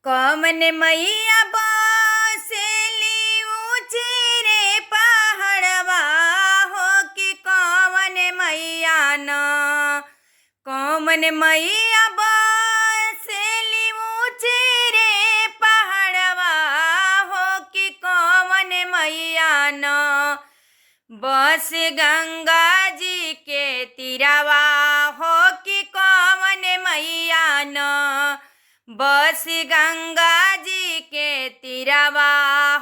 कौन मैया बसेली ऊंचे रे पहाड़वा हो कि कौन मैया न कौन मैया बसेली ऊंचे रे पहाड़वा हो कि कौन मैया न बस गंगा जी के तीरवा हो कि कौन मैया न बस गंगा जी के तीरवा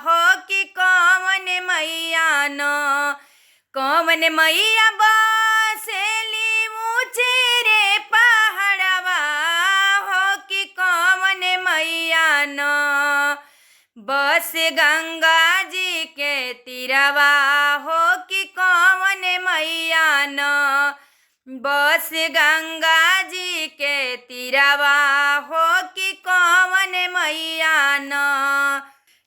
हो कि कौन मैया न कौन मैया बसेली ऊंचे रे पहाड़वा हो कि कौन मैया न बस गंगा जी के तीरवा हो कि कौन मैया न बस गंगा जी के तीरवा हो कि कौन मैया न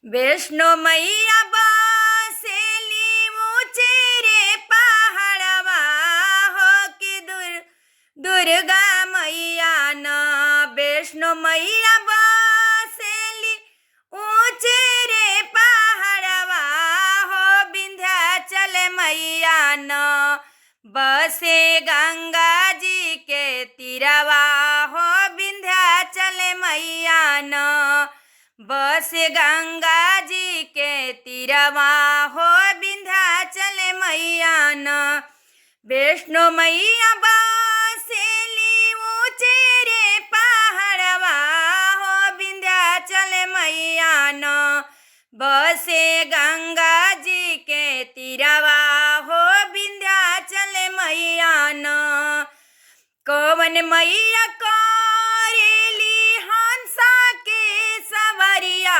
वैष्णो मैया बसेली ऊंचे रे पहाड़वा हो कि दुर्गा मैया न वैष्णो मैया बसेली ऊंचे रे पहाड़वा हो विंध्याचल मैया न बसे गंगा जी के तीरवा हो विंध्याचल मैया न बस गंगा जी के तीरवा हो विंध्याचल मैया न वैष्णो मैया बसेली ऊंचे रे पहाड़वा हो विंध्याचल मैया न बसे गंगा जी के तीरवा हो विंध्याचल मैया न कौन मैया करेली हंसा के सवरिया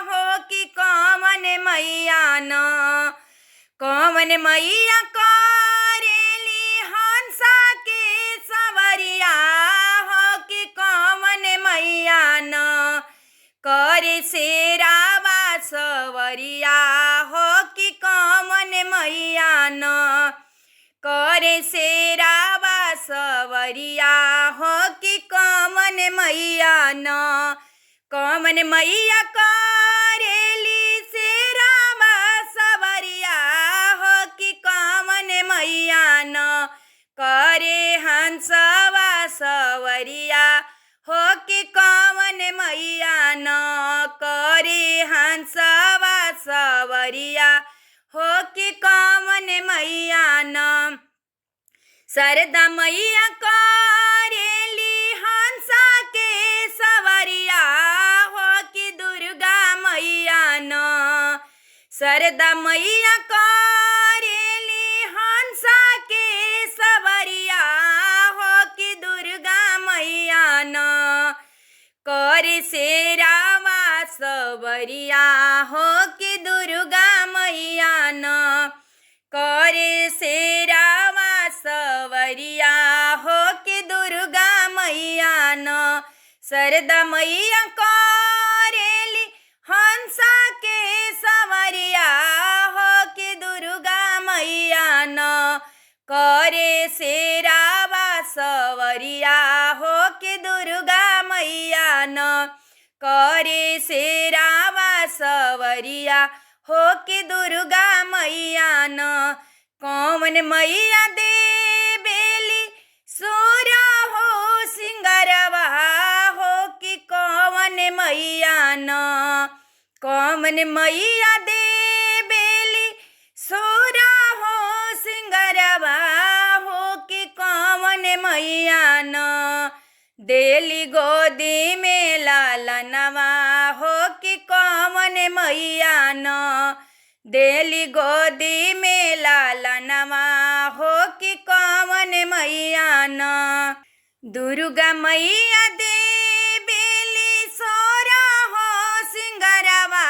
हो कि कौन मैया न कौन मैया करेली हंसा के सवरिया हो कि कौन मैया न कर शेरावा सवरिया हो कि कौन मैया न कर शेरावा सवरिया हो कि कौन मैया न कौन मैया करेली शेरावा सवरिया हो कि कौन मैया न करे हंसवा सवरिया हो कि कौन मैया न करे हंसवा सवरिया हो कि कौन मैया न सरदा मैया करेली हंसा के सवरिया हो कि दुर्गा मैया न सरदा मैया करेली हंसा के सवरिया हो कि दुर्गा मैया न कर शेरावा सवरिया हो कि दुर्गा मैया न कर शेरावा सवरिया हो कि दुर्गा मैया न सरदा मैया करेली हंसा के सवरिया हो कि दुर्गा मैया न करे शेरावा सवरिया हो कि दुर्गा मैया न करे शेरावा सवरिया हो कि दुर्गा मैया न कौन मैया देवेली सुर हो सिंगरवा हो कि कौन मैया न कौन मैया देवेली सुर हो सिंगरवा हो कि कौन मैया न देली गोदी में लालनवा हो कि कौन मैया न देली गोदी में लालनवा हो कि कौन मैया न दुर्गा मैया देवेली सोरा हो सिंगरवा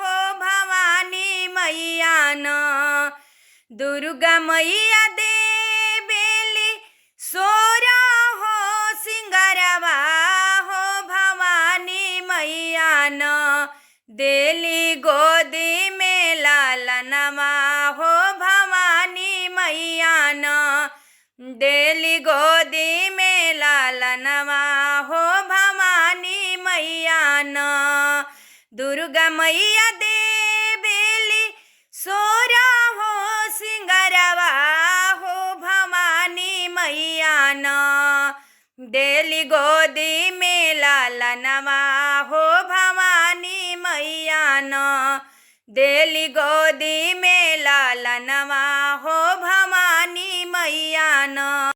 हो भवानी मैया न दुर्गा मैया देवेली सोरा हो सिंगरवा हो भवानी मैया न देली गोदी में लालनवा हो भवानी मैया न देली गोदी में लालनवा हो भवानी मैया मैया न दुर्गा मैया देवेली सोरा हो सिंगरवा हो भवानी मैया न देली गोदी में लालनवा हो भवानी मैया न देली गोदी में लालनवा हो भवानी मैया न।